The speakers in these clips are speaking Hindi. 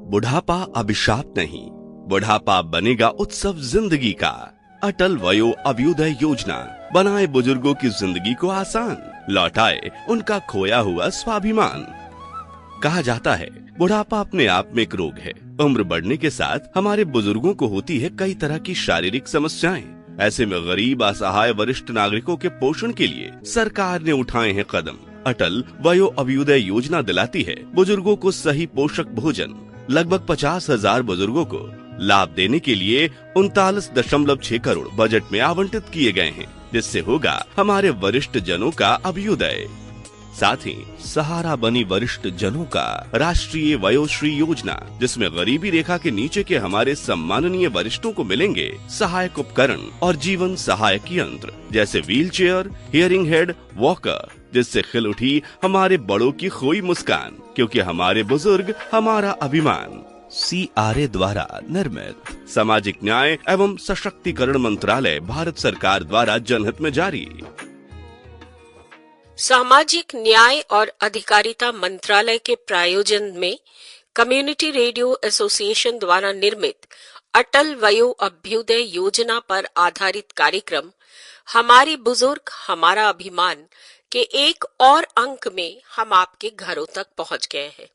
बुढ़ापा अभिशाप नहीं, बुढ़ापा बनेगा उत्सव जिंदगी का। अटल वयो अभ्युदय योजना बनाए बुजुर्गों की जिंदगी को आसान, लौटाए उनका खोया हुआ स्वाभिमान। कहा जाता है बुढ़ापा अपने आप में एक रोग है। उम्र बढ़ने के साथ हमारे बुजुर्गों को होती है कई तरह की शारीरिक समस्याएं। ऐसे में गरीब, असहाय, वरिष्ठ नागरिकों के पोषण के लिए सरकार ने उठाए हैं कदम। अटल वयो अभ्युदय योजना दिलाती है बुजुर्गों को सही पोषक भोजन। लगभग 50,000 बुजुर्गों को लाभ देने के लिए 39.6 करोड़ बजट में आवंटित किए गए हैं, जिससे होगा हमारे वरिष्ठ जनों का अभ्युदय। साथ ही सहारा बनी वरिष्ठ जनों का राष्ट्रीय वयोश्री योजना, जिसमें गरीबी रेखा के नीचे के हमारे सम्माननीय वरिष्ठों को मिलेंगे सहायक उपकरण और जीवन सहायक यंत्र, जैसे व्हीलचेयर, हियरिंग हेड, वॉकर, जिससे खिल उठी हमारे बड़ों की खोई मुस्कान, क्योंकि हमारे बुजुर्ग हमारा अभिमान। CRA द्वारा निर्मित। सामाजिक न्याय एवं सशक्तिकरण मंत्रालय, भारत सरकार द्वारा जनहित में जारी। सामाजिक न्याय और अधिकारिता मंत्रालय के प्रायोजन में कम्युनिटी रेडियो एसोसिएशन द्वारा निर्मित अटल वयो अभ्युदय योजना पर आधारित कार्यक्रम हमारे बुजुर्ग हमारा अभिमान के एक और अंक में हम आपके घरों तक पहुंच गए हैं।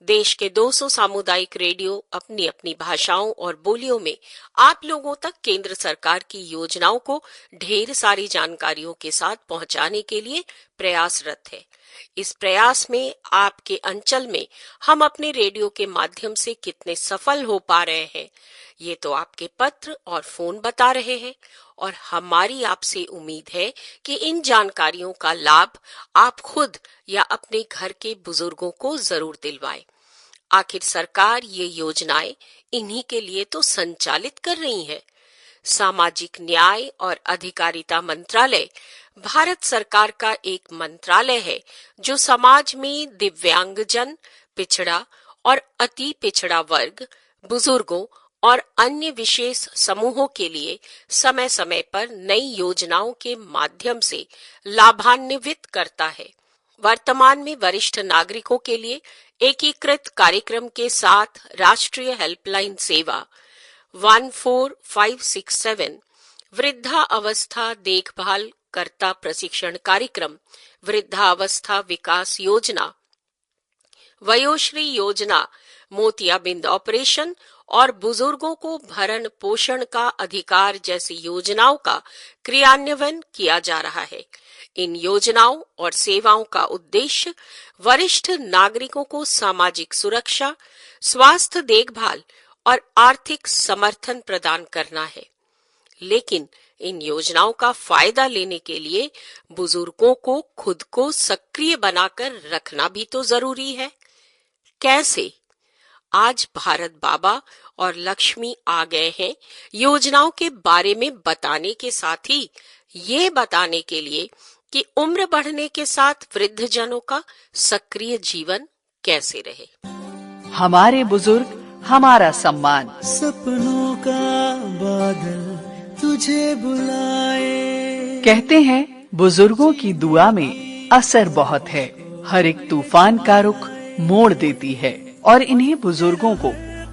देश के 200 सामुदायिक रेडियो अपनी अपनी भाषाओं और बोलियों में आप लोगों तक केंद्र सरकार की योजनाओं को ढेर सारी जानकारियों के साथ पहुंचाने के लिए प्रयासरत है। इस प्रयास में आपके अंचल में हम अपने रेडियो के माध्यम से कितने सफल हो पा रहे हैं, ये तो आपके पत्र और फोन बता रहे हैं, और हमारी आपसे उम्मीद है कि इन जानकारियों का लाभ आप खुद या अपने घर के बुजुर्गों को जरूर दिलवाएं। आखिर सरकार ये योजनाएं इन्हीं के लिए तो संचालित कर रही है। सामाजिक न्याय और अधिकारिता मंत्रालय भारत सरकार का एक मंत्रालय है जो समाज में दिव्यांगजन, पिछड़ा और अति पिछड़ा वर्ग, बुजुर्गों और अन्य विशेष समूहों के लिए समय समय पर नई योजनाओं के माध्यम से लाभान्वित करता है। वर्तमान में वरिष्ठ नागरिकों के लिए एकीकृत कार्यक्रम के साथ राष्ट्रीय हेल्पलाइन सेवा 14567, वृद्धा अवस्था देखभाल कर्ता प्रशिक्षण कार्यक्रम, वृद्धावस्था विकास योजना, वयोश्री योजना, मोतियाबिंद ऑपरेशन और बुजुर्गों को भरण पोषण का अधिकार जैसी योजनाओं का क्रियान्वयन किया जा रहा है। इन योजनाओं और सेवाओं का उद्देश्य वरिष्ठ नागरिकों को सामाजिक सुरक्षा, स्वास्थ्य देखभाल और आर्थिक समर्थन प्रदान करना है। लेकिन इन योजनाओं का फायदा लेने के लिए बुजुर्गों को खुद को सक्रिय बनाकर रखना भी तो जरूरी है। कैसे? आज भारत बाबा और लक्ष्मी आ गए हैं योजनाओं के बारे में बताने के साथ ही ये बताने के लिए कि उम्र बढ़ने के साथ वृद्धजनों का सक्रिय जीवन कैसे रहे। हमारे बुजुर्ग हमारा सम्मान। सपनों का बादल तुझे बुलाए। कहते हैं बुजुर्गों की दुआ में असर बहुत है। हर एक तूफान का रुख मोड़ देती है, और इन्हीं बुजुर्गों को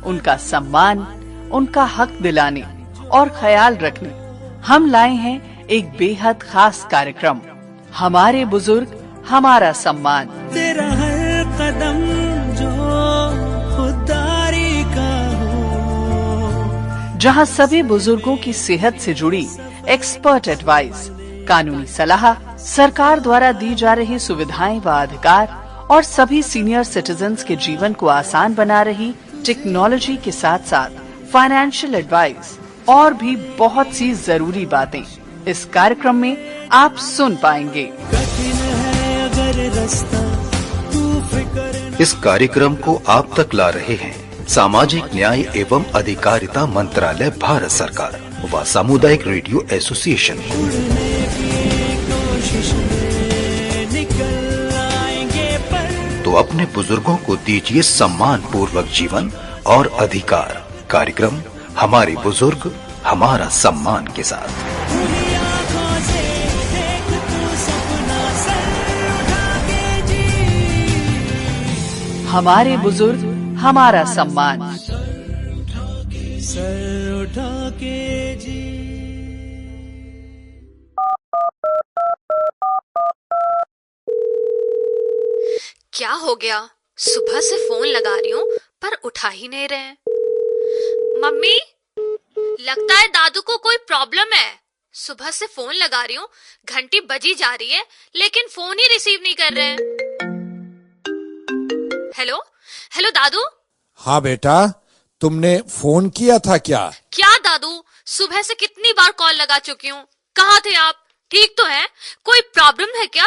उनका सम्मान, उनका हक दिलाने और ख्याल रखने हम लाए हैं एक बेहद खास कार्यक्रम, हमारे बुजुर्ग हमारा सम्मान। तेरा हर कदम जो खुददारी का हो, जहां सभी बुजुर्गों की सेहत से जुड़ी एक्सपर्ट एडवाइस, कानूनी सलाह, सरकार द्वारा दी जा रही सुविधाएं व अधिकार और सभी सीनियर सिटीजन्स के जीवन को आसान बना रही टेक्नोलॉजी के साथ साथ फाइनेंशियल एडवाइस और भी बहुत सी जरूरी बातें इस कार्यक्रम में आप सुन पाएंगे। कठिन है अगर रास्ता, तू फिक्र। इस कार्यक्रम को आप तक ला रहे हैं सामाजिक न्याय एवं अधिकारिता मंत्रालय, भारत सरकार व सामुदायिक रेडियो एसोसिएशन। तो अपने बुजुर्गों को दीजिए सम्मान पूर्वक जीवन और अधिकार। कार्यक्रम हमारे बुजुर्ग हमारा सम्मान के साथ। हमारे बुजुर्ग हमारा सम्मान। सर उठा के जी। क्या हो गया? सुबह से फोन लगा रही हूँ पर उठा ही नहीं रहे। मम्मी, लगता है दादू को कोई प्रॉब्लम है। सुबह से फोन लगा रही हूँ, घंटी बजी जा रही है लेकिन फोन ही रिसीव नहीं कर रहे हैं। हेलो हेलो दादू। हाँ बेटा, तुमने फोन किया था क्या? क्या दादू, सुबह से कितनी बार कॉल लगा चुकी हूँ। कहाँ थे आप? ठीक तो हैं? कोई प्रॉब्लम है क्या?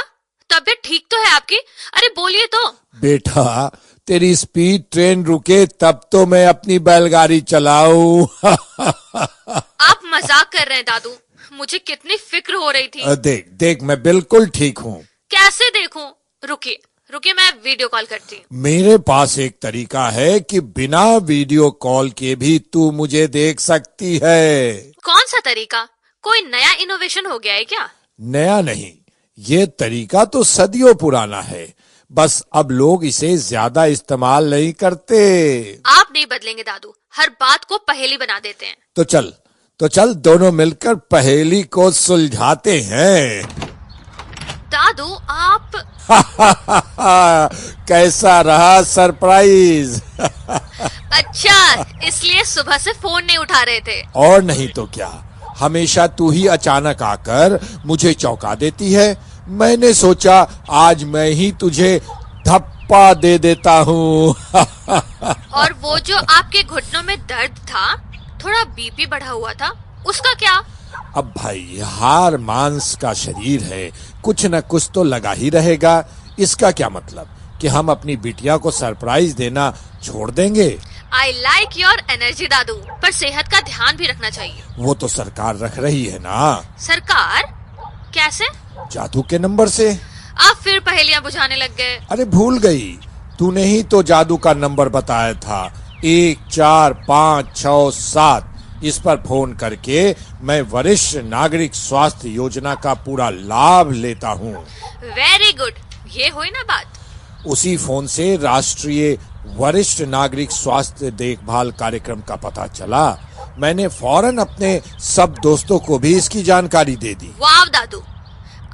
तबीयत ठीक तो है आपकी? अरे बोलिए तो। बेटा, तेरी स्पीड ट्रेन रुके तब तो मैं अपनी बैलगाड़ी चलाऊं। आप मजाक कर रहे हैं दादू, मुझे कितनी फिक्र हो रही थी। देख देख, मैं बिल्कुल ठीक हूँ। कैसे देखूं? रुकिए रुकिए, मैं वीडियो कॉल करती हूँ। मेरे पास एक तरीका है कि बिना वीडियो कॉल के भी तू मुझे देख सकती है। कौन सा तरीका? कोई नया इनोवेशन हो गया है क्या? नया नहीं, ये तरीका तो सदियों पुराना है, बस अब लोग इसे ज्यादा इस्तेमाल नहीं करते। आप नहीं बदलेंगे दादू, हर बात को पहेली बना देते हैं। तो चल दोनों मिलकर पहेली को सुलझाते हैं। दादू आप कैसा रहा सरप्राइज? अच्छा, इसलिए सुबह से फोन नहीं उठा रहे थे। और नहीं तो क्या, हमेशा तू ही अचानक आकर मुझे चौंका देती है। मैंने सोचा आज मैं ही तुझे धप्पा दे देता हूँ। और वो जो आपके घुटनों में दर्द था, थोड़ा बीपी बढ़ा हुआ था, उसका क्या? अब भाई, हार मांस का शरीर है, कुछ न कुछ तो लगा ही रहेगा। इसका क्या मतलब कि हम अपनी बिटिया को सरप्राइज देना छोड़ देंगे? आई लाइक योर एनर्जी दादू, पर सेहत का ध्यान भी रखना चाहिए। वो तो सरकार रख रही है ना। सरकार? कैसे? जादू के नंबर से। आप फिर पहेलियां बुझाने लग गए। अरे भूल गई, तूने ही तो जादू का नंबर बताया था, 1 4 5 6 7। इस पर फोन करके मैं वरिष्ठ नागरिक स्वास्थ्य योजना का पूरा लाभ लेता हूँ। वेरी गुड, ये हुई ना बात। उसी फोन से राष्ट्रीय वरिष्ठ नागरिक स्वास्थ्य देखभाल कार्यक्रम का पता चला। मैंने फौरन अपने सब दोस्तों को भी इसकी जानकारी दे दी। वाह दादू,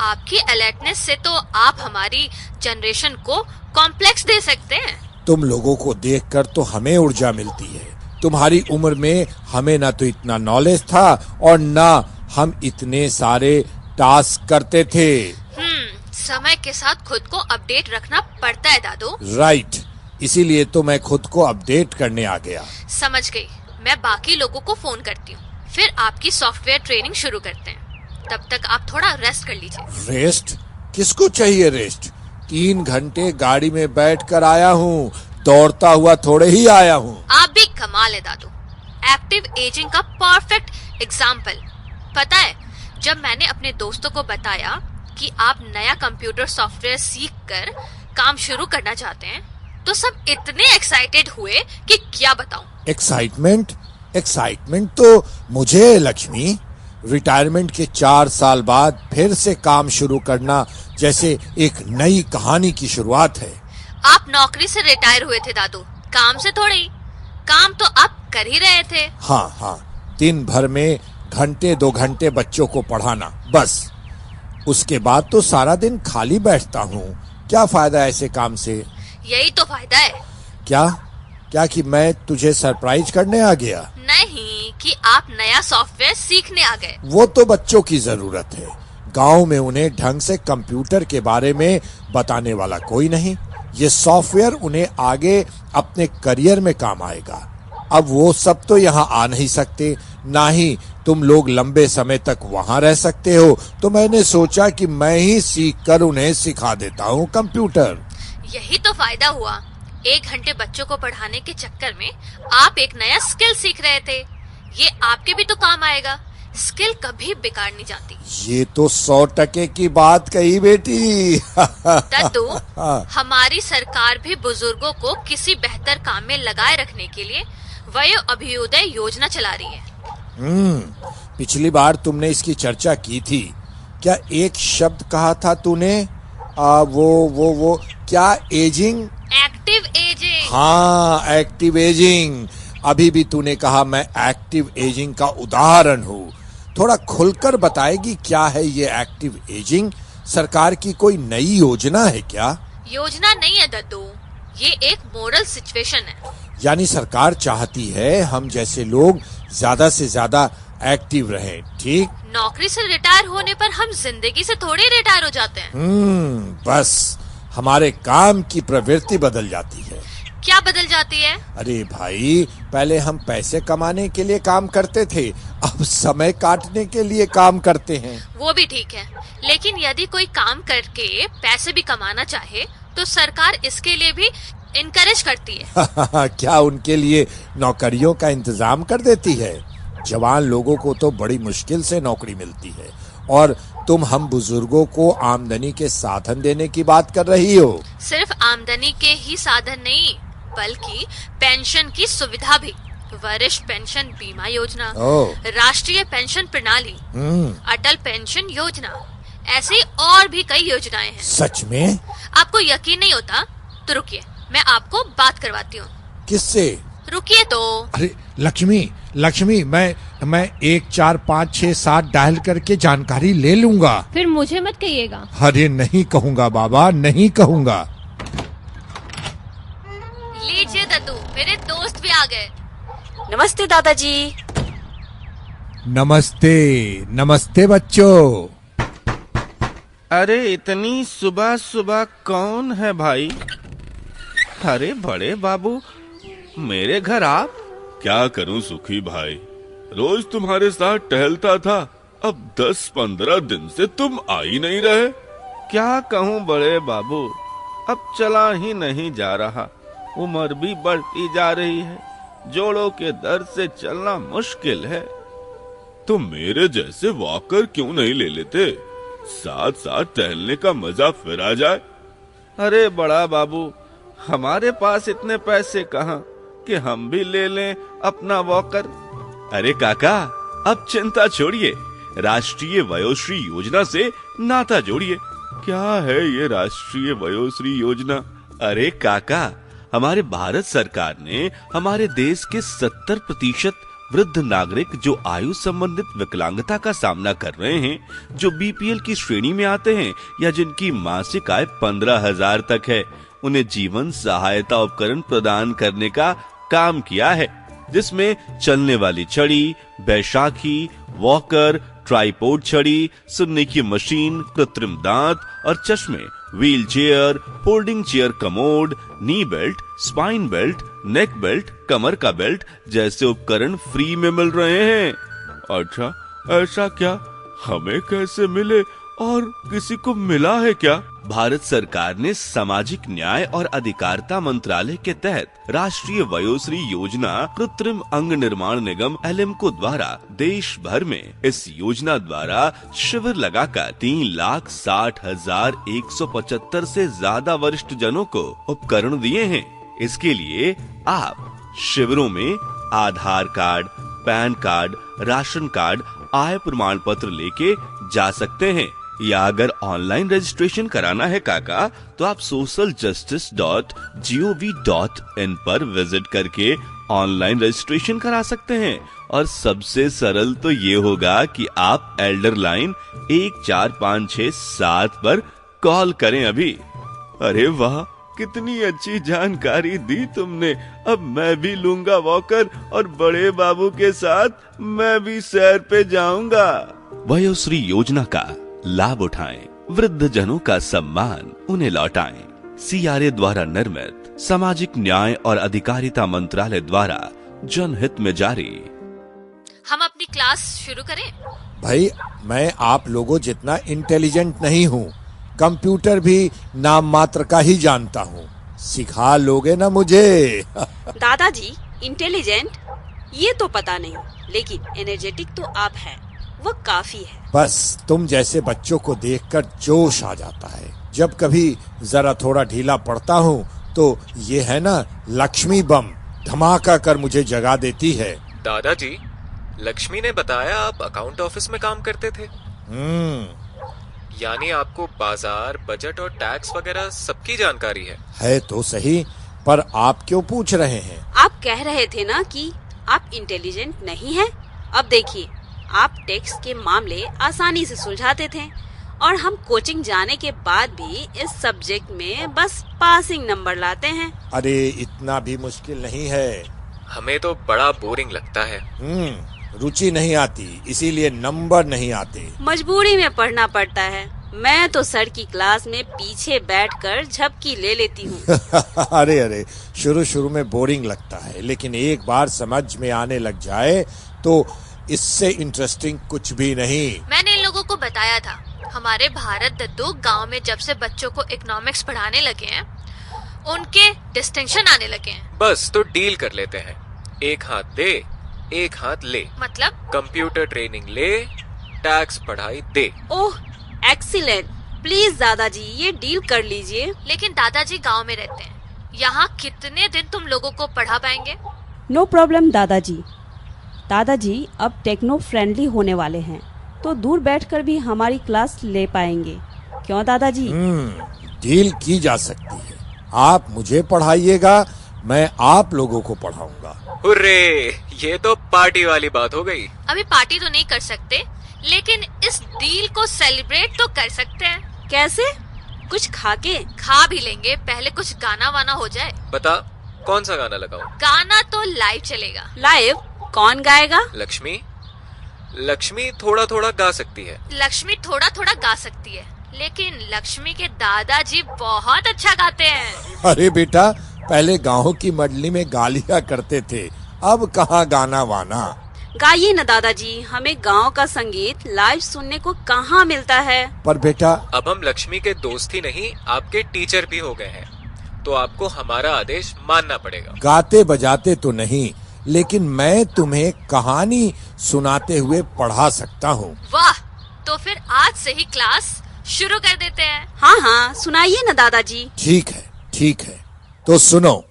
आपकी अलर्टनेस से तो आप हमारी जनरेशन को कॉम्प्लेक्स दे सकते हैं। तुम लोगों को देखकर तो हमें ऊर्जा मिलती है। तुम्हारी उम्र में हमें ना तो इतना नॉलेज था और ना हम इतने सारे टास्क करते थे। समय के साथ खुद को अपडेट रखना पड़ता है दादू। राइट, इसीलिए तो मैं खुद को अपडेट करने आ गया। समझ गई, मैं बाकी लोगों को फोन करती हूँ, फिर आपकी सॉफ्टवेयर ट्रेनिंग शुरू करते हैं। तब तक आप थोड़ा रेस्ट कर लीजिए। रेस्ट? किसको चाहिए रेस्ट? 3 घंटे गाड़ी में बैठ कर आया हूँ, दौड़ता हुआ थोड़े ही आया हूँ। आप भी कमाल है दादू, एक्टिव एजिंग का परफेक्ट एग्जाम्पल। पता है, जब मैंने अपने दोस्तों को बताया कि आप नया कंप्यूटर सॉफ्टवेयर सीख कर काम शुरू करना चाहते हैं, तो सब इतने एक्साइटेड हुए कि क्या बताऊं। एक्साइटमेंट तो मुझे है लक्ष्मी। रिटायरमेंट के 4 साल बाद फिर से काम शुरू करना जैसे एक नई कहानी की शुरुआत है। आप नौकरी से रिटायर हुए थे दादू, काम से थोड़ी। काम तो आप कर ही रहे थे। हाँ, दिन भर में घंटे 2 घंटे बच्चों को पढ़ाना, बस। उसके बाद तो सारा दिन खाली बैठता हूँ। क्या फायदा ऐसे काम से? यही तो फायदा है। क्या कि मैं तुझे सरप्राइज करने आ गया? नहीं, कि आप नया सॉफ्टवेयर सीखने आ गए। वो तो बच्चों की जरूरत है। गांव में उन्हें ढंग से कंप्यूटर के बारे में बताने वाला कोई नहीं। ये सॉफ्टवेयर उन्हें आगे अपने करियर में काम आएगा। अब वो सब तो यहाँ आ नहीं सकते, ना ही तुम लोग लंबे समय तक वहाँ रह सकते हो, तो मैंने सोचा कि मैं ही सीख कर उन्हें सिखा देता हूँ कंप्यूटर। यही तो फायदा हुआ। 1 घंटे बच्चों को पढ़ाने के चक्कर में आप एक नया स्किल सीख रहे थे। ये आपके भी तो काम आएगा। स्किल कभी बेकार नहीं जाती। ये तो 100% की बात कही बेटी। दद्दू, हमारी सरकार भी बुजुर्गों को किसी बेहतर काम में लगाए रखने के लिए वयो अभ्युदय योजना चला रही है। पिछली बार तुमने इसकी चर्चा की थी। क्या एक शब्द कहा था तूने? वो क्या? एजिंग? Active ageing. हाँ, एक्टिव एजिंग। अभी भी तूने कहा मैं एक्टिव एजिंग का उदाहरण हूँ। थोड़ा खुलकर बताएगी क्या है ये एक्टिव एजिंग? सरकार की कोई नई योजना है क्या? योजना नहीं है दद्दू, ये एक मोरल सिचुएशन है। यानी सरकार चाहती है हम जैसे लोग ज्यादा से ज्यादा एक्टिव रहें, ठीक? नौकरी से रिटायर होने पर हम जिंदगी से थोड़े रिटायर हो जाते हैं। बस हमारे काम की प्रवृत्ति बदल जाती है। क्या बदल जाती है? अरे भाई, पहले हम पैसे कमाने के लिए काम करते थे, अब समय काटने के लिए काम करते हैं। वो भी ठीक है, लेकिन यदि कोई काम करके पैसे भी कमाना चाहे तो सरकार इसके लिए भी इनकरेज करती है। क्या उनके लिए नौकरियों का इंतजाम कर देती है? जवान लोगों को तो बड़ी मुश्किल से नौकरी मिलती है, और तुम हम बुजुर्गों को आमदनी के साधन देने की बात कर रही हो। सिर्फ आमदनी के ही साधन नहीं, बल्कि पेंशन की सुविधा भी। वरिष्ठ पेंशन बीमा योजना, राष्ट्रीय पेंशन प्रणाली, अटल पेंशन योजना, ऐसे और भी कई योजनाएं हैं। सच में? आपको यकीन नहीं होता तो रुकिए, मैं आपको बात करवाती हूँ। किससे? रुकिए तो। अरे लक्ष्मी, मैं 1 4 5 6 7 डायल करके जानकारी ले लूंगा। फिर मुझे मत कहिएगा। अरे नहीं कहूँगा बाबा, नहीं कहूँगा। लीजिए दद्दू, मेरे दोस्त भी आ गए। नमस्ते दादाजी। नमस्ते बच्चों। अरे इतनी सुबह सुबह कौन है भाई? अरे बड़े बाबू, मेरे घर आप? क्या करूं सुखी भाई, रोज तुम्हारे साथ टहलता था, अब 10-15 दिन से तुम आ ही नहीं रहे। क्या कहूं बड़े बाबू, अब चला ही नहीं जा रहा, उम्र भी बढ़ती जा रही है, जोड़ों के दर्द से चलना मुश्किल है। तो मेरे जैसे वॉकर क्यों नहीं ले लेते? साथ साथ टहलने का मजा फिर आ जाए। अरे बड़ा बाबू, हमारे पास इतने पैसे कहाँ कि हम भी ले लें अपना वॉकर। अरे काका, अब चिंता छोड़िए, राष्ट्रीय वयोश्री योजना से नाता जोड़िए। क्या है ये राष्ट्रीय वयोश्री योजना? अरे काका, हमारे भारत सरकार ने हमारे देश के 70% वृद्ध नागरिक जो आयु संबंधित विकलांगता का सामना कर रहे हैं, जो बीपीएल की श्रेणी में आते हैं या जिनकी मासिक आय 15,000 तक है, उन्हें जीवन सहायता उपकरण प्रदान करने का काम किया है, जिसमें चलने वाली छड़ी, बैसाखी, वॉकर, ट्राइपॉड छड़ी, सुनने की मशीन, कृत्रिम दांत और चश्मे, wheelchair, folding chair commode, knee belt, spine belt, neck belt, कमर का बेल्ट जैसे उपकरण फ्री में मिल रहे हैं। अच्छा, ऐसा क्या? हमें कैसे मिले और किसी को मिला है क्या? भारत सरकार ने सामाजिक न्याय और अधिकारिता मंत्रालय के तहत राष्ट्रीय वयोश्री योजना कृत्रिम अंग निर्माण निगम एलिम्को द्वारा देश भर में इस योजना द्वारा शिविर लगाकर 3,60,175 से ज्यादा वरिष्ठ जनों को उपकरण दिए हैं। इसके लिए आप शिविरों में Aadhaar card, PAN card, ration card, आय प्रमाण पत्र लेके जा सकते हैं, या अगर ऑनलाइन रजिस्ट्रेशन कराना है काका, तो आप socialjustice.gov.in पर विजिट करके ऑनलाइन रजिस्ट्रेशन करा सकते हैं। और सबसे सरल तो ये होगा कि आप एल्डर लाइन 14567 पर कॉल करें अभी। अरे वाह, कितनी अच्छी जानकारी दी तुमने। अब मैं भी लूंगा वॉकर और बड़े बाबू के साथ मैं भी सैर पे जाऊंगा। वयोश्री योजना का लाभ उठाएं, वृद्ध जनों का सम्मान उन्हें लौटाएं। CRA द्वारा निर्मित सामाजिक न्याय और अधिकारिता मंत्रालय द्वारा जनहित में जारी। हम अपनी क्लास शुरू करें? भाई, मैं आप लोगों जितना इंटेलिजेंट नहीं हूँ, कंप्यूटर भी नाम मात्र का ही जानता हूँ, सिखा लोगे ना मुझे? दादाजी, इंटेलिजेंट ये तो पता नहीं, लेकिन एनर्जेटिक तो आप हैं, वो काफी है। बस तुम जैसे बच्चों को देखकर जोश आ जाता है। जब कभी जरा थोड़ा ढीला पड़ता हूँ तो ये है ना लक्ष्मी बम, धमाका कर मुझे जगा देती है। दादाजी, लक्ष्मी ने बताया आप अकाउंट ऑफिस में काम करते थे। यानी आपको बाजार, बजट और टैक्स वगैरह सबकी जानकारी है। तो सही, पर आप क्यों पूछ रहे हैं? आप कह रहे थे ना कि आप इंटेलिजेंट नहीं हैं। अब देखिए, आप टेक्स्ट के मामले आसानी से सुलझाते थे और हम कोचिंग जाने के बाद भी इस सब्जेक्ट में बस पासिंग नंबर लाते हैं। अरे इतना भी मुश्किल नहीं है। हमें तो बड़ा बोरिंग लगता है। रुचि नहीं आती, इसीलिए नंबर नहीं आते। मजबूरी में पढ़ना पड़ता है। मैं तो सर की क्लास में पीछे बैठकर झपकी ले लेती हूँ। अरे शुरू में बोरिंग लगता है, लेकिन एक बार समझ में आने लग जाए तो इससे इंटरेस्टिंग कुछ भी नहीं। मैंने इन लोगों को बताया था, हमारे भारत दद्दू गांव में जब से बच्चों को इकोनॉमिक्स पढ़ाने लगे हैं, उनके डिस्टिंक्शन आने लगे हैं। बस तो डील कर लेते हैं, एक हाथ दे एक हाथ ले। मतलब कंप्यूटर ट्रेनिंग ले, टैक्स पढ़ाई दे। ओह एक्सीलेंट, प्लीज दादाजी ये डील कर लीजिए। लेकिन दादाजी गांव में रहते हैं, यहाँ कितने दिन तुम लोगों को पढ़ा पाएंगे? नो प्रॉब्लम दादाजी। दादाजी अब टेक्नो फ्रेंडली होने वाले हैं, तो दूर बैठकर भी हमारी क्लास ले पाएंगे। क्यों दादाजी? डील की जा सकती है। आप मुझे पढ़ाइएगा, मैं आप लोगों को पढ़ाऊंगा। हुर्रे, ये तो पार्टी वाली बात हो गई। अभी पार्टी तो नहीं कर सकते, लेकिन इस डील को सेलिब्रेट तो कर सकते हैं। कैसे? कुछ खा भी लेंगे, पहले कुछ गाना वाना हो जाए। बता, कौन सा गाना लगाऊं? गाना तो लाइव चलेगा। लाइव? कौन गाएगा? लक्ष्मी थोड़ा थोड़ा गा सकती है। लक्ष्मी थोड़ा थोड़ा गा सकती है, लेकिन लक्ष्मी के दादाजी बहुत अच्छा गाते हैं। अरे बेटा, पहले गाँव की मंडली में गा लिया करते थे, अब कहाँ गाना वाना। गाइए न दादाजी, हमें गांव का संगीत लाइव सुनने को कहाँ मिलता है। पर बेटा, अब हम लक्ष्मी के दोस्त ही नहीं, आपके टीचर भी हो गए हैं, तो आपको हमारा आदेश मानना पड़ेगा। गाते बजाते तो नहीं, लेकिन मैं तुम्हें कहानी सुनाते हुए पढ़ा सकता हूँ। वाह, तो फिर आज से ही क्लास शुरू कर देते हैं। हाँ, सुनाइए न दादाजी। ठीक है, तो सुनो।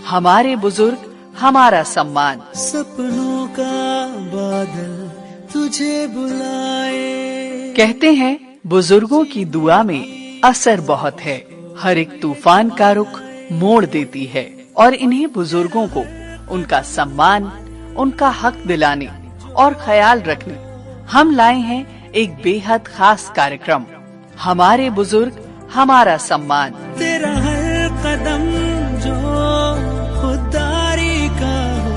हमारे बुजुर्ग हमारा सम्मान। सपनों का बादल तुझे बुलाए। कहते हैं बुजुर्गों की दुआ में असर बहुत है, हर एक तूफान का रुख मोड़ देती है। और इन्हीं बुजुर्गों को उनका सम्मान, उनका हक दिलाने और ख्याल रखने हम लाए हैं एक बेहद खास कार्यक्रम, हमारे बुजुर्ग हमारा सम्मान। तेरा हर कदम जो खुददारी का हो,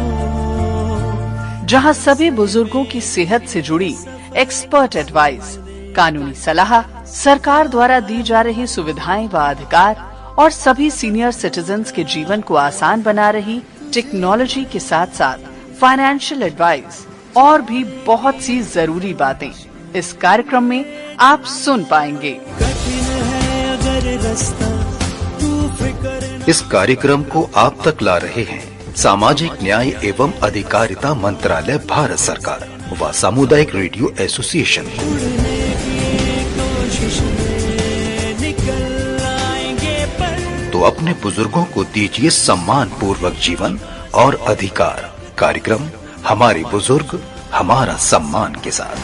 जहां सभी बुजुर्गों की सेहत से जुड़ी एक्सपर्ट एडवाइस, कानूनी सलाह, सरकार द्वारा दी जा रही सुविधाएं व अधिकार और सभी सीनियर सिटीजन्स के जीवन को आसान बना रही टेक्नोलॉजी के साथ साथ फाइनेंशियल एडवाइस और भी बहुत सी जरूरी बातें इस कार्यक्रम में आप सुन पाएंगे। कठिन है अगर रास्ता, तू फिक्र न। इस कार्यक्रम को आप तक ला रहे हैं सामाजिक न्याय एवं अधिकारिता मंत्रालय, भारत सरकार व सामुदायिक रेडियो एसोसिएशन। तो अपने बुजुर्गों को दीजिए सम्मान पूर्वक जीवन और अधिकार। कार्यक्रम हमारे बुजुर्ग हमारा सम्मान के साथ।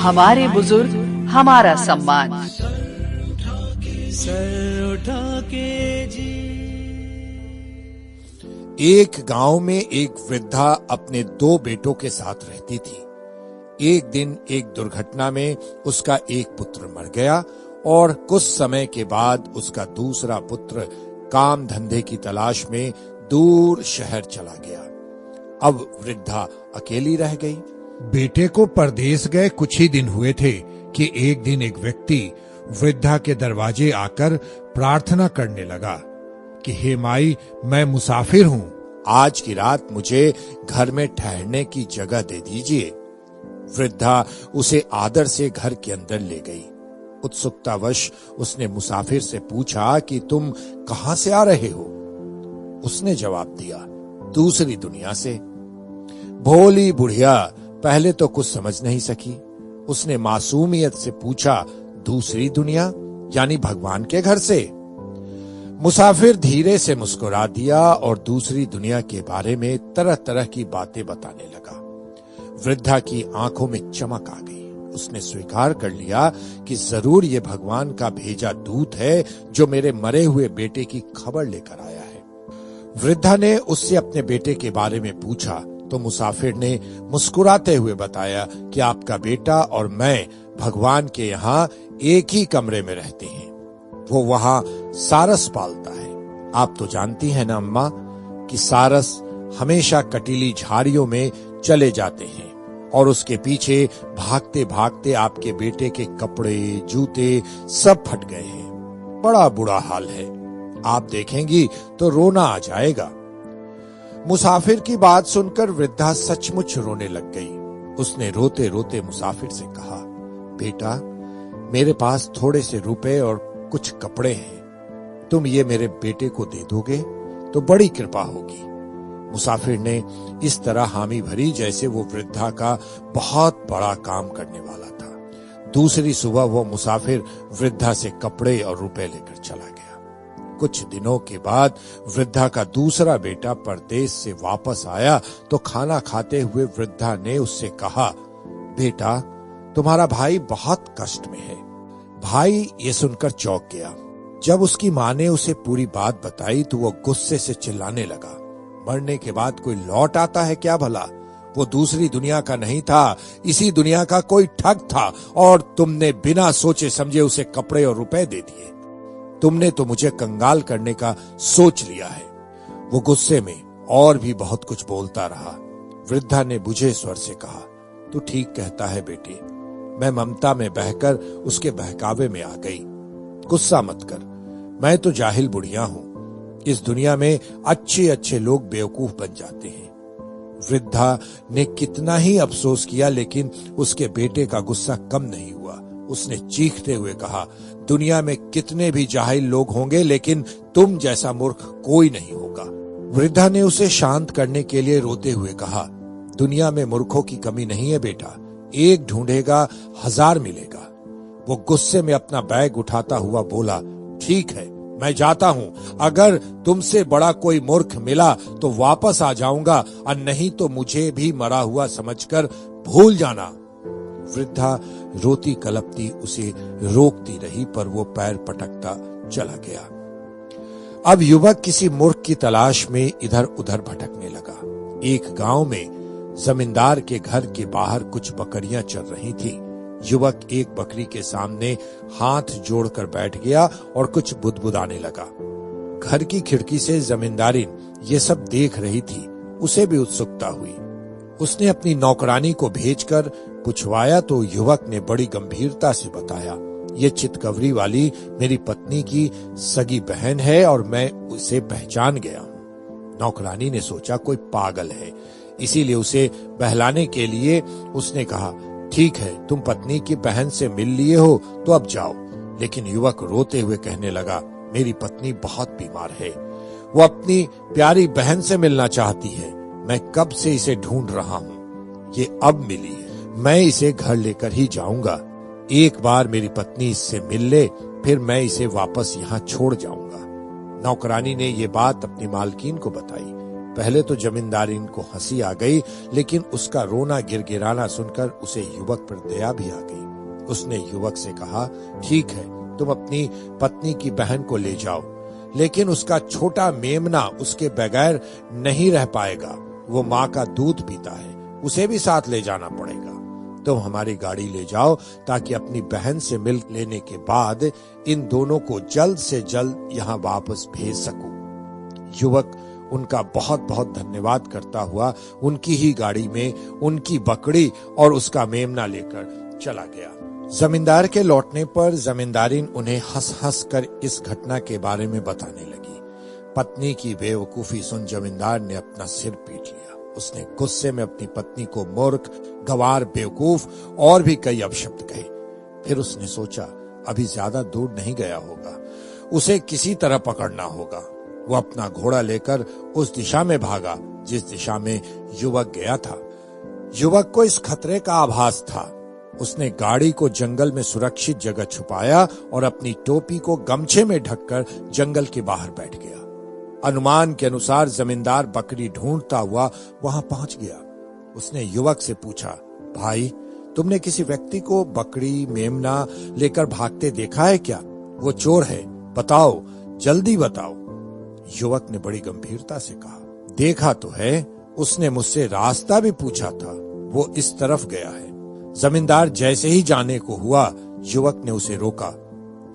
हमारे बुजुर्ग हमारा सम्मान। सर उठा के जी। एक गांव में एक वृद्धा अपने 2 बेटों के साथ रहती थी। एक दिन एक दुर्घटना में उसका एक पुत्र मर गया और कुछ समय के बाद उसका दूसरा पुत्र काम धंधे की तलाश में दूर शहर चला गया। अब वृद्धा अकेली रह गई। बेटे को परदेश गए कुछ ही दिन हुए थे कि एक दिन एक व्यक्ति वृद्धा के दरवाजे आकर प्रार्थना करने लगा कि हे माई, मैं मुसाफिर हूँ, आज की रात मुझे घर में ठहरने की जगह दे दीजिए। वृद्धा उसे आदर से घर के अंदर ले गई। उत्सुकतावश उसने मुसाफिर से पूछा कि तुम कहां से आ रहे हो? उसने जवाब दिया, दूसरी दुनिया से। भोली बुढ़िया पहले तो कुछ समझ नहीं सकी। उसने मासूमियत से पूछा, दूसरी दुनिया यानी भगवान के घर से? मुसाफिर धीरे से मुस्कुरा दिया और दूसरी दुनिया के बारे में तरह तरह की बातें बताने लगा। वृद्धा की आंखों में चमक आ गई। उसने स्वीकार कर लिया कि जरूर ये भगवान का भेजा दूत है जो मेरे मरे हुए बेटे की खबर लेकर आया है। वृद्धा ने उससे अपने बेटे के बारे में पूछा तो मुसाफिर ने मुस्कुराते हुए बताया कि आपका बेटा और मैं भगवान के यहाँ एक ही कमरे में रहते हैं। वो वहाँ सारस पालता है। आप तो जानती हैं ना अम्मा कि सारस हमेशा कटीली झाड़ियों में चले जाते हैं और उसके पीछे भागते भागते आपके बेटे के कपड़े जूते सब फट गए हैं। बड़ा बुरा हाल है, आप देखेंगी तो रोना आ जाएगा। मुसाफिर की बात सुनकर वृद्धा सचमुच रोने लग गई। उसने रोते रोते मुसाफिर से कहा, बेटा मेरे पास थोड़े से रुपए और कुछ कपड़े हैं, तुम ये मेरे बेटे को दे दोगे तो बड़ी कृपा होगी। मुसाफिर ने इस तरह हामी भरी जैसे वो वृद्धा का बहुत बड़ा काम करने वाला था। दूसरी सुबह वो मुसाफिर वृद्धा से कपड़े और रुपए लेकर चला गया। कुछ दिनों के बाद वृद्धा का दूसरा बेटा परदेश से वापस आया तो खाना खाते हुए वृद्धा ने उससे कहा, बेटा तुम्हारा भाई बहुत कष्ट में है। भाई ये सुनकर चौंक गया। जब उसकी माँ ने उसे पूरी बात बताई तो वो गुस्से से चिल्लाने लगा, मरने के बाद कोई लौट आता है क्या भला? वो दूसरी दुनिया का नहीं था, इसी दुनिया का कोई ठग था और तुमने बिना सोचे समझे उसे कपड़े और रुपए दे दिए। तुमने तो मुझे कंगाल करने का सोच लिया है। वो गुस्से में और भी बहुत कुछ बोलता रहा। वृद्धा ने बुझे स्वर से कहा, तू ठीक कहता है बेटी। मैं ममता में बहकर उसके बहकावे में आ गई। गुस्सा मत कर, मैं तो जाहिल बुढ़िया हूं। इस दुनिया में अच्छे अच्छे लोग बेवकूफ बन जाते हैं। वृद्धा ने कितना ही अफसोस किया लेकिन उसके बेटे का गुस्सा कम नहीं हुआ। उसने चीखते हुए कहा, दुनिया में कितने भी जाहिल लोग होंगे लेकिन तुम जैसा मूर्ख कोई नहीं होगा। वृद्धा ने उसे शांत करने के लिए रोते हुए कहा, दुनिया में मूर्खों की कमी नहीं है बेटा, एक ढूंढेगा 1000 मिलेगा। वो गुस्से में अपना बैग उठाता हुआ बोला, ठीक है मैं जाता हूं, अगर तुमसे बड़ा कोई मूर्ख मिला तो वापस आ जाऊंगा और नहीं तो मुझे भी मरा हुआ समझकर भूल जाना। वृद्धा रोती कलपती उसे रोकती रही पर वो पैर पटकता चला गया। अब युवक किसी मूर्ख की तलाश में इधर उधर भटकने लगा। एक गांव में जमींदार के घर के बाहर कुछ बकरियां चल रही थी। युवक एक बकरी के सामने हाथ जोड़कर बैठ गया और कुछ बुदबुदाने लगा। घर की खिड़की से जमींदारिन ये सब देख रही थी। उसे भी उत्सुकता हुई। उसने अपनी नौकरानी को भेजकर पूछवाया तो युवक ने बड़ी गंभीरता से बताया, ये चितकवरी वाली मेरी पत्नी की सगी बहन है और मैं उसे पहचान गया हूँ। नौकरानी ने सोचा कोई पागल है, इसीलिए उसे बहलाने के लिए उसने कहा, ठीक है तुम पत्नी की बहन से मिल लिए हो तो अब जाओ। लेकिन युवक रोते हुए कहने लगा, मेरी पत्नी बहुत बीमार है, वो अपनी प्यारी बहन से मिलना चाहती है। मैं कब से इसे ढूंढ रहा हूँ, ये अब मिली है। मैं इसे घर लेकर ही जाऊंगा। एक बार मेरी पत्नी इससे मिल ले फिर मैं इसे वापस यहाँ छोड़ जाऊंगा। नौकरानी ने ये बात अपनी मालकिन को बताई। पहले तो जमींदारिन को हंसी आ गई लेकिन उसका रोना गिड़गिड़ाना सुनकर उसे युवक पर दया भी आ गई। उसने युवक से कहा, ठीक है तुम अपनी पत्नी की बहन को ले जाओ, लेकिन उसका छोटा मेमना उसके बगैर नहीं रह पाएगा। वो माँ का दूध पीता है, उसे भी साथ ले जाना पड़ेगा। तुम हमारी गाड़ी ले जाओ ताकि अपनी बहन से मिल लेने के बाद इन दोनों को जल्द से जल्द यहाँ वापस भेज सकूं। युवक उनका बहुत बहुत धन्यवाद करता हुआ उनकी ही गाड़ी में उनकी बकरी और उसका मेमना लेकर चला गया। जमींदार के लौटने पर जमींदारिन उन्हें हंस हंस कर इस घटना के बारे में बताने लगी। पत्नी की बेवकूफी सुन जमींदार ने अपना सिर पीट लिया। उसने गुस्से में अपनी पत्नी को मूर्ख, गवार, बेवकूफ और भी कई अपशब्द कहे। फिर उसने सोचा अभी ज्यादा दूर नहीं गया होगा, उसे किसी तरह पकड़ना होगा। वो अपना घोड़ा लेकर उस दिशा में भागा जिस दिशा में युवक गया था। युवक को इस खतरे का आभास था। उसने गाड़ी को जंगल में सुरक्षित जगह छुपाया और अपनी टोपी को गमछे में ढककर जंगल के बाहर बैठ गया। अनुमान के अनुसार जमींदार बकरी ढूंढता हुआ वहां पहुंच गया। उसने युवक से पूछा, भाई तुमने किसी व्यक्ति को बकरी मेमना लेकर भागते देखा है क्या? वो चोर है, बताओ, जल्दी बताओ। युवक ने बड़ी गंभीरता से कहा, देखा तो है, उसने मुझसे रास्ता भी पूछा था, वो इस तरफ गया है। जमींदार जैसे ही जाने को हुआ, युवक ने उसे रोका,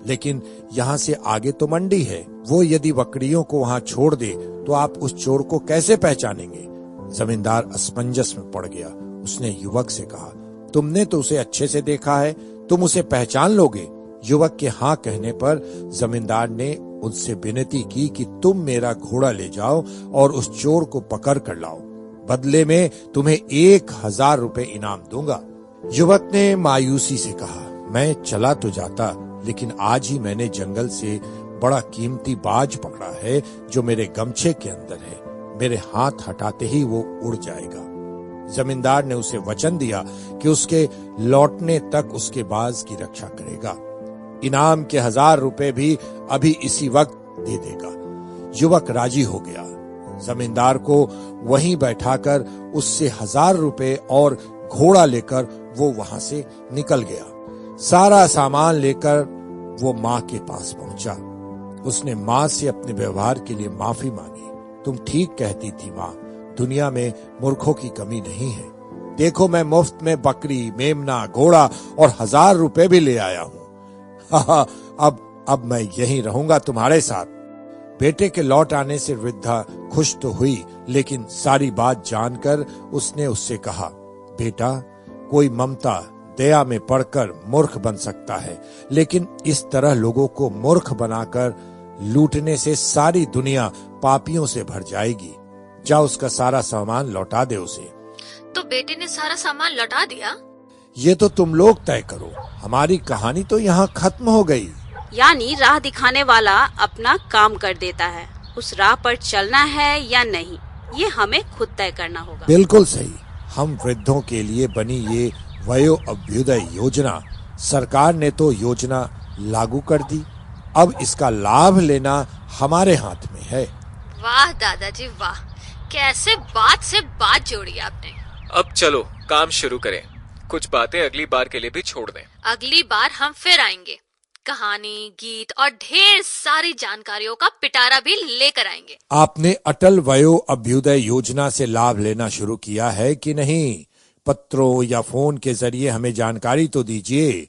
लेकिन यहाँ से आगे तो मंडी है, वो यदि बकरियों को वहाँ छोड़ दे तो आप उस चोर को कैसे पहचानेंगे? जमींदार असमंजस में पड़ गया। उसने युवक से कहा, तुमने तो उसे अच्छे से देखा है, तुम उसे पहचान लोगे? युवक के हाँ कहने पर जमींदार ने उनसे विनती की कि तुम मेरा घोड़ा ले जाओ और उस चोर को पकड़ कर लाओ, बदले में तुम्हें 1000 रुपए इनाम दूंगा। युवक ने मायूसी से कहा, मैं चला तो जाता, लेकिन आज ही मैंने जंगल से बड़ा कीमती बाज पकड़ा है जो मेरे गमछे के अंदर है, मेरे हाथ हटाते ही वो उड़ जाएगा। जमींदार ने उसे वचन दिया कि उसके लौटने तक उसके बाज की रक्षा करेगा। इनाम के 1000 रुपए भी अभी इसी वक्त दे देगा। युवक राजी हो गया। जमींदार को वहीं बैठाकर उससे 1000 रुपए और घोड़ा लेकर वो वहां से निकल गया। सारा सामान लेकर वो माँ के पास पहुंचा। उसने माँ से अपने व्यवहार के लिए माफी मांगी। तुम ठीक कहती थी माँ, दुनिया में मूर्खों की कमी नहीं है। देखो, मैं मुफ्त में बकरी, मेमना, घोड़ा और 1000 रुपए भी ले आया हूँ। अब मैं यहीं रहूंगा तुम्हारे साथ। बेटे के लौट आने से वृद्धा खुश तो हुई, लेकिन सारी बात जानकर उसने उससे कहा, बेटा, कोई ममता दया में पड़कर मूर्ख बन सकता है, लेकिन इस तरह लोगों को मूर्ख बनाकर लूटने से सारी दुनिया पापियों से भर जाएगी। जा उसका सारा सामान लौटा दे उसे। तो बेटे ने सारा सामान लौटा दिया? ये तो तुम लोग तय करो, हमारी कहानी तो यहाँ खत्म हो गई। यानी राह दिखाने वाला अपना काम कर देता है, उस राह पर चलना है या नहीं, ये हमें खुद तय करना होगा। बिल्कुल सही। हम वृद्धों के लिए बनी ये वयो अभ्युदय योजना, सरकार ने तो योजना लागू कर दी, अब इसका लाभ लेना हमारे हाथ में है। वाह दादाजी वाह, कैसे बात से बात जोड़ी आपने। अब चलो काम शुरू करें, कुछ बातें अगली बार के लिए भी छोड़ दें। अगली बार हम फिर आएंगे, कहानी, गीत और ढेर सारी जानकारियों का पिटारा भी लेकर आएंगे। आपने अटल वयो अभ्युदय योजना से लाभ लेना शुरू किया है कि नहीं? पत्रों या फोन के जरिए हमें जानकारी तो दीजिए।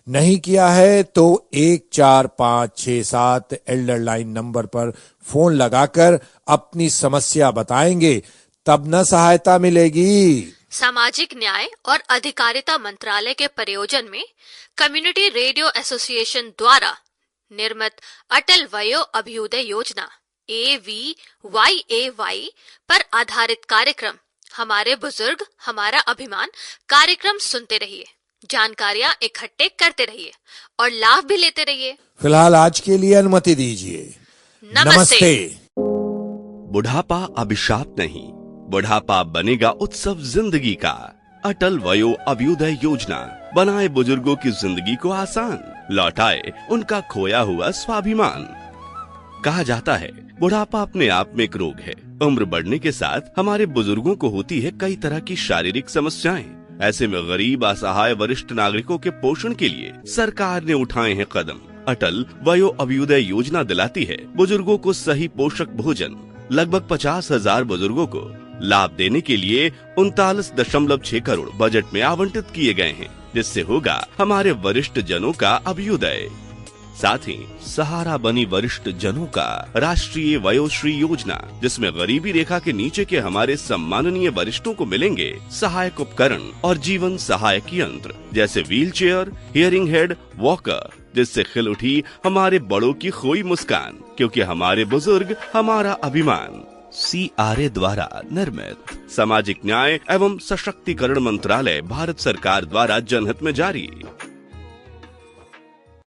नहीं किया है तो 14567 एल्डर लाइन नंबर पर फोन लगाकर अपनी समस्या बताएंगे, तब न सहायता मिलेगी। सामाजिक न्याय और अधिकारिता मंत्रालय के प्रयोजन में कम्युनिटी रेडियो एसोसिएशन द्वारा निर्मित अटल वयो अभ्युदय योजना AVYAY पर आधारित कार्यक्रम हमारे बुजुर्ग हमारा अभिमान कार्यक्रम सुनते रहिए, जानकारियाँ इकट्ठे करते रहिए और लाभ भी लेते रहिए। फिलहाल आज के लिए अनुमति दीजिए। नमस्ते। बुढ़ापा अभिशाप नहीं, बुढ़ापा बनेगा उत्सव जिंदगी का। अटल वयो अभ्युदय योजना बनाए बुजुर्गों की जिंदगी को आसान, लौटाए उनका खोया हुआ स्वाभिमान। कहा जाता है बुढ़ापा अपने आप में एक रोग है। उम्र बढ़ने के साथ हमारे बुजुर्गों को होती है कई तरह की शारीरिक समस्याएं। ऐसे में गरीब, असहाय, वरिष्ठ नागरिकों के पोषण के लिए सरकार ने उठाए हैं कदम। अटल वयो अभ्युदय योजना दिलाती है बुजुर्गों को सही पोषक भोजन। लगभग 50,000 बुजुर्गों को लाभ देने के लिए 39.6 करोड़ बजट में आवंटित किए गए हैं, जिससे होगा हमारे वरिष्ठ जनों का अभ्युदय। साथ ही सहारा बनी वरिष्ठ जनों का राष्ट्रीय वयोश्री योजना, जिसमें गरीबी रेखा के नीचे के हमारे सम्माननीय वरिष्ठों को मिलेंगे सहायक उपकरण और जीवन सहायक यंत्र, जैसे wheel chair, hearing head, walker, जिससे खिल उठी हमारे बड़ों की खोई मुस्कान, क्योंकि हमारे बुजुर्ग हमारा अभिमान। CRA द्वारा निर्मित सामाजिक न्याय एवं सशक्तिकरण मंत्रालय, भारत सरकार द्वारा जनहित में जारी।